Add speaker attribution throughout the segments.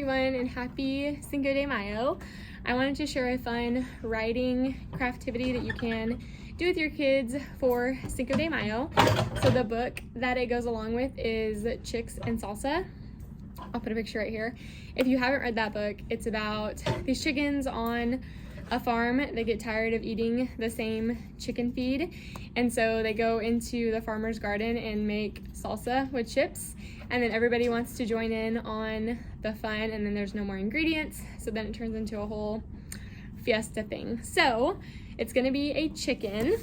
Speaker 1: everyone, and happy Cinco de Mayo. I wanted to share a fun writing craftivity that you can do with your kids for Cinco de Mayo. So the book that it goes along with is Chicks and Salsa. I'll put a picture right here. If you haven't read that book, it's about these chickens on a farm. They get tired of eating the same chicken feed, and so they go into the farmer's garden and make salsa with chips, and then everybody wants to join in on the fun, and then there's no more ingredients, so then it turns into a whole fiesta thing. So it's gonna be a chicken.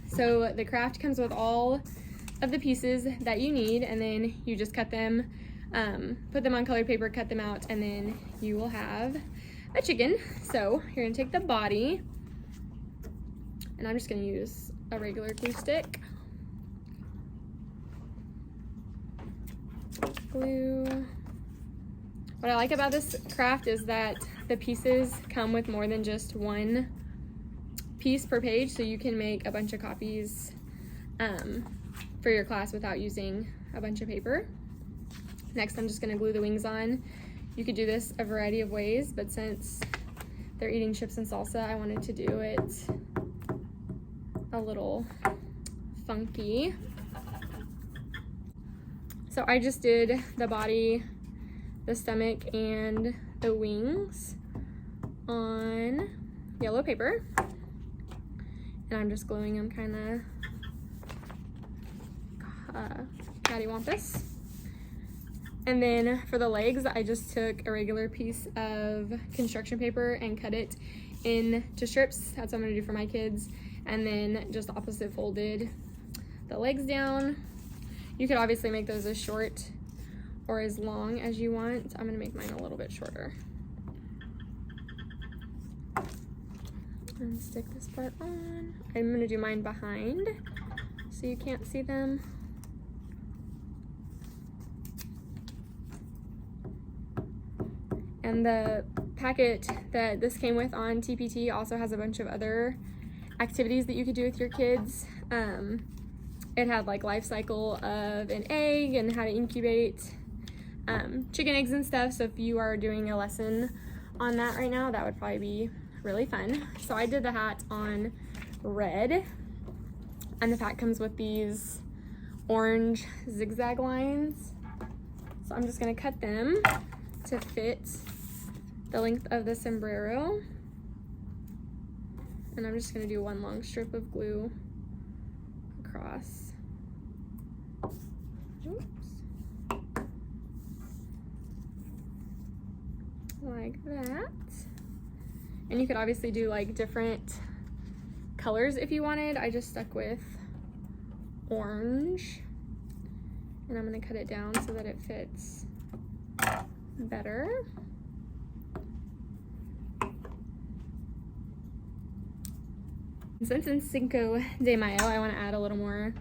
Speaker 1: So the craft comes with all of the pieces that you need, and then you just cut them, put them on colored paper, cut them out, and then you will have a chicken. So you're gonna take the body, and I'm just gonna use a regular glue stick. Glue. What I like about this craft is that the pieces come with more than just one piece per page, so you can make a bunch of copies for your class without using a bunch of paper. Next, I'm just gonna glue the wings on. You could do this a variety of ways, but since they're eating chips and salsa, I wanted to do it a little funky. So I just did the body, the stomach, and the wings on yellow paper. And I'm just gluing them kind of cattywampus. And then for the legs, I just took a regular piece of construction paper and cut it into strips. That's what I'm gonna do for my kids. And then just opposite folded the legs down. You could obviously make those as short or as long as you want. I'm gonna make mine a little bit shorter. And stick this part on. I'm gonna do mine behind so you can't see them. And the packet that this came with on TPT also has a bunch of other activities that you could do with your kids. It had like life cycle of an egg and how to incubate chicken eggs and stuff. So if you are doing a lesson on that right now, that would probably be really fun. So I did the hat on red, and the hat comes with these orange zigzag lines. So I'm just gonna cut them to fit the length of the sombrero, and I'm just gonna do one long strip of glue across. Oops. Like that. And you could obviously do like different colors if you wanted. I just stuck with orange, and I'm gonna cut it down so that it fits better. Since it's Cinco de Mayo, I want to add a little more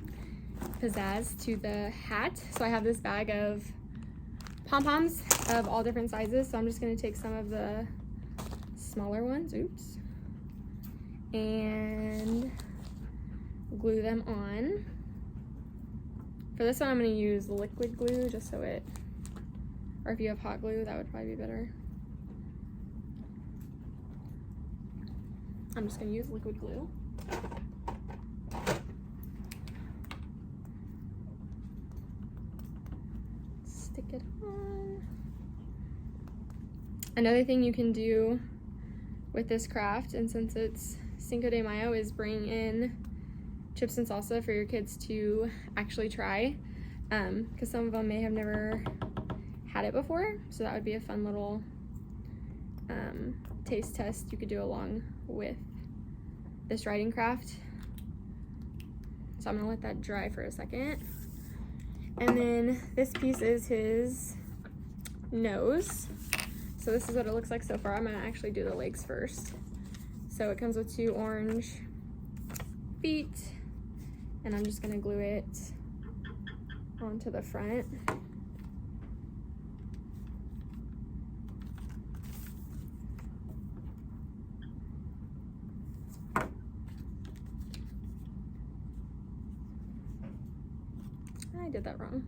Speaker 1: pizzazz to the hat. So I have this bag of Pom Poms of all different sizes. So I'm just going to take some of the smaller ones, oops, and glue them on. For this one, I'm going to use liquid glue just so it, or if you have hot glue, that would probably be better. I'm just going to use liquid glue. Stick it on. Another thing you can do with this craft, and since it's Cinco de Mayo, is bring in chips and salsa for your kids to actually try, because some of them may have never had it before, so that would be a fun little taste test you could do along with this writing craft. So I'm gonna let that dry for a second. And then this piece is his nose. So this is what it looks like so far. I'm gonna actually do the legs first. So it comes with 2 orange feet, and I'm just gonna glue it onto the front. I did that wrong.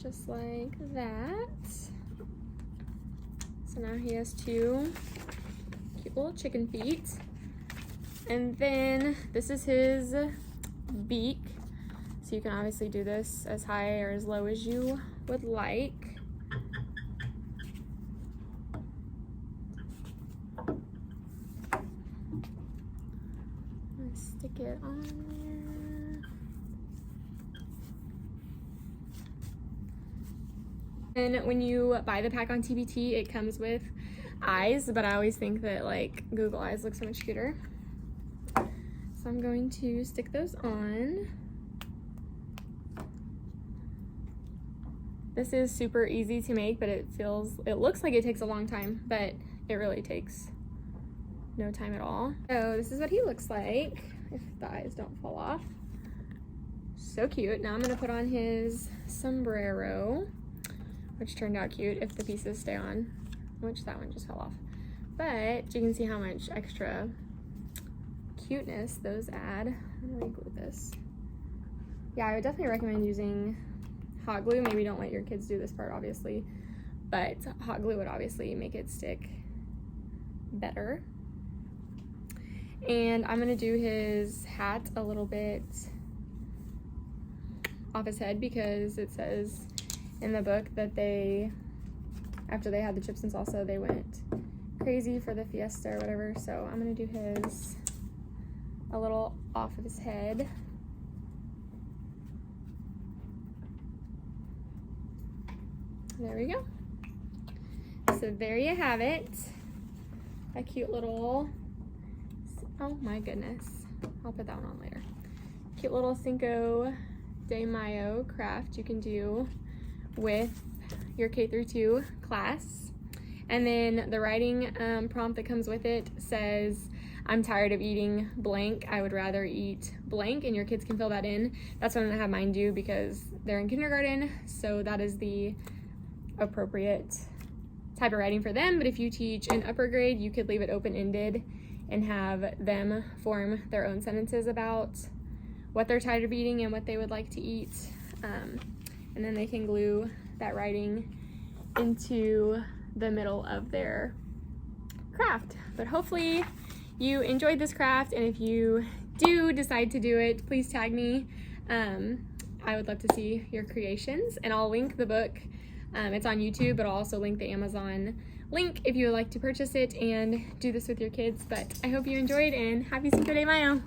Speaker 1: just like that. So now he has 2 cute little chicken feet. And then this is his beak. So you can obviously do this as high or as low as you would like. Stick it on there. And when you buy the pack on TBT, it comes with eyes, but I always think that like Google eyes look so much cuter. So I'm going to stick those on. This is super easy to make, but it looks like it takes a long time, but it really takes no time at all. So this is what he looks like if the eyes don't fall off. So cute. Now I'm gonna put on his sombrero, which turned out cute if the pieces stay on, which that one just fell off. But you can see how much extra cuteness those add. I'm gonna glue this. Yeah, I would definitely recommend using hot glue. Maybe don't let your kids do this part, obviously, but hot glue would obviously make it stick better. And I'm gonna do his hat a little bit off his head because it says in the book that after they had the chips and salsa, they went crazy for the fiesta or whatever. So I'm gonna do his a little off of his head. There we go. So there you have it. A cute little, oh my goodness. I'll put that one on later. Cute little Cinco De Mayo craft you can do with your K-2 class. And then the writing prompt that comes with it says, I'm tired of eating blank, I would rather eat blank, and your kids can fill that in. That's what I'm gonna have mine do because they're in kindergarten, so that is the appropriate type of writing for them. But if you teach an upper grade, you could leave it open-ended and have them form their own sentences about what they're tired of eating and what they would like to eat. And then they can glue that writing into the middle of their craft. But hopefully you enjoyed this craft, and if you do decide to do it, please tag me. I would love to see your creations, and I'll link the book. It's on YouTube, but I'll also link the Amazon link if you would like to purchase it and do this with your kids. But I hope you enjoyed, and happy Cinco de Mayo!